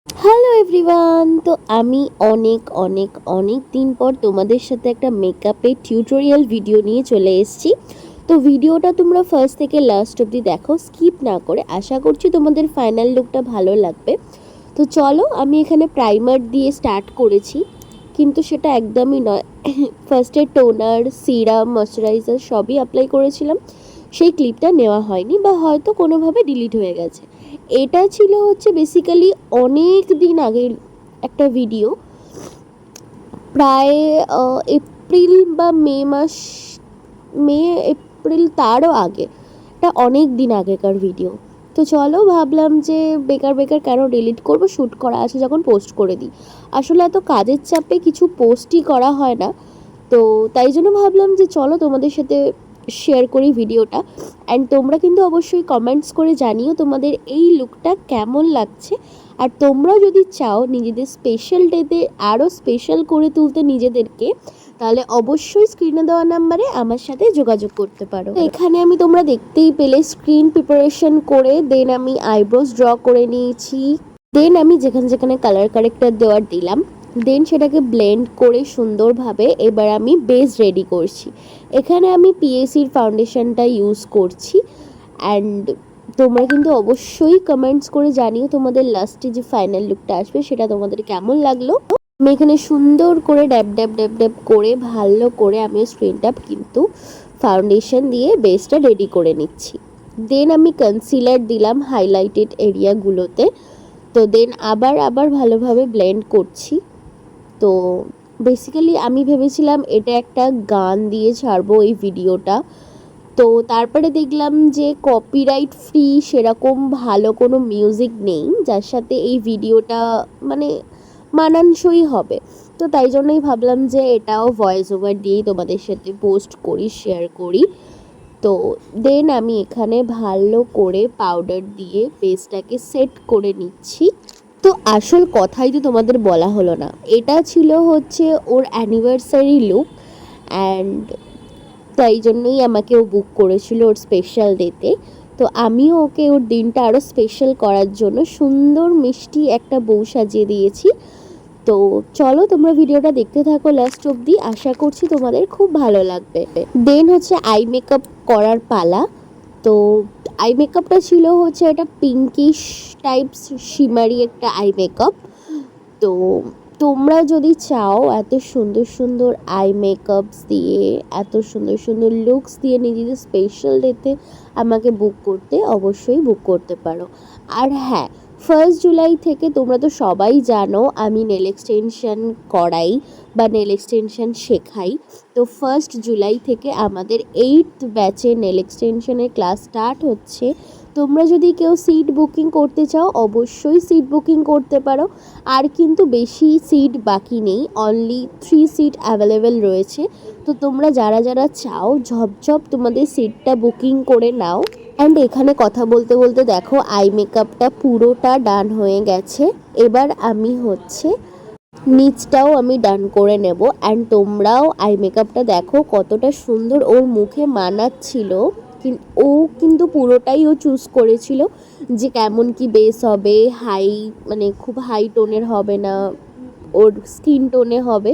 Hello everyone, তো আমি অনেক অনেক অনেক দিন পর তোমাদের সাথে একটা মেকআপের টিউটোরিয়াল ভিডিও নিয়ে চলে এসেছি। তো ভিডিওটা তোমরা ফার্স্ট থেকে লাস্ট অবধি দেখো, স্কিপ না করে। আশা করছি তোমাদের ফাইনাল লুকটা ভালো লাগবে। তো চলো, আমি এখানে প্রাইমার দিয়ে স্টার্ট করেছি, কিন্তু সেটা একদমই নয়। ফার্স্টে টোনার, সিরাম, ময়শ্চারাইজার সবই অ্যাপ্লাই করেছিলাম। সেই ক্লিপটা নেওয়া হয়নি, বা হয়তো কোনোভাবে ডিলিট হয়ে গেছে। এটা ছিল হচ্ছে বেসিক্যালি অনেক দিন আগের একটা ভিডিও, প্রায় এপ্রিল বা মে মাস, মে এপ্রিল তারও আগে। এটা অনেক দিন আগেকার ভিডিও। তো চলো, ভাবলাম যে বেকার বেকার কেন ডিলিট করবো, শ্যুট করা আছে যখন পোস্ট করে দিই। আসলে এত কাজের চাপে কিছু পোস্টই করা হয় না। তো তাই জন্য ভাবলাম যে চলো তোমাদের সাথে শেয়ার করি ভিডিওটা। অ্যান্ড তোমরা কিন্তু অবশ্যই কমেন্টস করে জানিও তোমাদের এই লুকটা কেমন লাগছে। আর তোমরাও যদি চাও নিজেদের স্পেশাল ডেতে আরও স্পেশাল করে তুলতে নিজেদেরকে, তাহলে অবশ্যই স্ক্রিনে দেওয়া নাম্বারে আমার সাথে যোগাযোগ করতে পারো। এখানে আমি, তোমরা দেখতেই পেলে, স্ক্রিন প্রিপারেশন করে দেন আমি আইব্রোজ ড্র করে নিয়েছি। দেন আমি যেখানে যেখানে কালার কারেক্টার দেওয়ার দিলাম, দেন সেটাকে ব্লেন্ড করে সুন্দরভাবে এবার আমি বেস রেডি করছি। এখানে আমি পিএসির ফাউন্ডেশনটা ইউজ করছি। অ্যান্ড তোমরা কিন্তু অবশ্যই কমেন্টস করে জানিও তোমাদের লাস্টে যে ফাইনাল লুকটা আসবে সেটা তোমাদের কেমন লাগলো। আমি এখানে সুন্দর করে ড্যাব ড্যাব ড্যাব ড্যাব করে ভালো করে আমি স্ক্রিনটা কিন্তু ফাউন্ডেশন দিয়ে বেসটা রেডি করে নিচ্ছি। দেন আমি কনসিলার দিলাম হাইলাইটেড এরিয়াগুলোতে। তো দেন আবার ভালোভাবে ব্লেন্ড করছি। তো বেসিক্যালি আমি ভেবেছিলাম এটা একটা গান দিয়ে ছাড়বো এই ভিডিওটা। তো তারপরে দেখলাম যে কপিরাইট ফ্রি সেরকম ভালো কোনো মিউজিক নেই যার সাথে এই ভিডিওটা মানে মানানসই হবে। তো তাই জন্যই ভাবলাম যে এটাও ভয়েস ওভার দিয়েই তোমাদের সাথে পোস্ট করি, শেয়ার করি। তো দেন আমি এখানে ভালো করে পাউডার দিয়ে পেস্টটাকে সেট করে নিচ্ছি। তো আসল কথাই তো তোমাদের বলা হলো না, এটা ছিল হচ্ছে ওর অ্যানিভার্সারি লুক। অ্যান্ড তাই জন্যই আমাকে ও বুক করেছিল ওর স্পেশাল ডেতে। তো আমিও ওকে ওর দিনটা আরও স্পেশাল করার জন্য সুন্দর মিষ্টি একটা বউ সাজিয়ে দিয়েছি। তো চলো তোমরা ভিডিওটা দেখতে থাকো লাস্ট অবধি, আশা করছি তোমাদের খুব ভালো লাগবে। দেন হচ্ছে আই মেকআপ করার পালা। তো আই মেকআপটা ছিল হচ্ছে এটা পিঙ্কিশ টাইপস শিমারি একটা আই মেকআপ। তো তোমরা যদি চাও এত সুন্দর সুন্দর আই মেকআপস দিয়ে, এত সুন্দর সুন্দর লুকস দিয়ে নিজেদের স্পেশাল ডেতে আমাকে বুক করতে, অবশ্যই বুক করতে পারো। আর হ্যাঁ, 1 জুলাই থেকে তোমরা তো সবাই জানো আমি নেল এক্সটেনশন করাই বা নেল এক্সটেনশন শেখাই। তো 1 জুলাই থেকে আমাদের 8th ব্যাচে নেল এক্সটেনশনের ক্লাস স্টার্ট হচ্ছে। তোমরা যদি কেউ সিট বুকিং করতে চাও অবশ্যই সিট বুকিং করতে পারো। আর কিন্তু বেশি সিট বাকি নেই, অনলি 3 সিট অ্যাভেলেবেল রয়েছে। তো তোমরা যারা যারা চাও ঝপঝপ তোমাদের সিটটা বুকিং করে নাও। অ্যান্ড এখানে কথা বলতে বলতে দেখো আই মেকআপটা পুরোটা ডান হয়ে গেছে। এবার আমি হচ্ছে নিচটাও আমি ডান করে নেব। অ্যান্ড তোমরাও আই মেকআপটা দেখো কতটা সুন্দর ওর মুখে মানাচ্ছিল। ও কিন্তু পুরোটাই ও চুজ করেছিল যে কেমন কি বেস হবে, হাই মানে খুব হাই টোনের হবে না, ওর স্কিন টোনে হবে।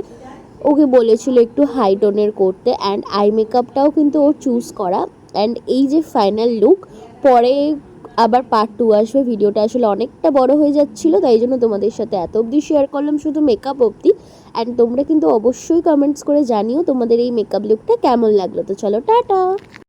ওকে বলেছিল একটু হাই টোনের করতে। অ্যান্ড আই মেকআপটাও কিন্তু ওর চুজ করা। অ্যান্ড এই যে ফাইনাল লুক, পরে আবার পার্ট 2 আসবে। ভিডিওটা আসলে অনেকটা বড় হয়ে যাচ্ছিল, তাই জন্য তোমাদের সাথে এত অবধি শেয়ার করলাম, শুধু মেকআপ অবধি। অ্যান্ড তোমরা কিন্তু অবশ্যই কমেন্টস করে জানিও তোমাদের এই মেকআপ লুকটা কেমন লাগলো। তো চলো, টাটা।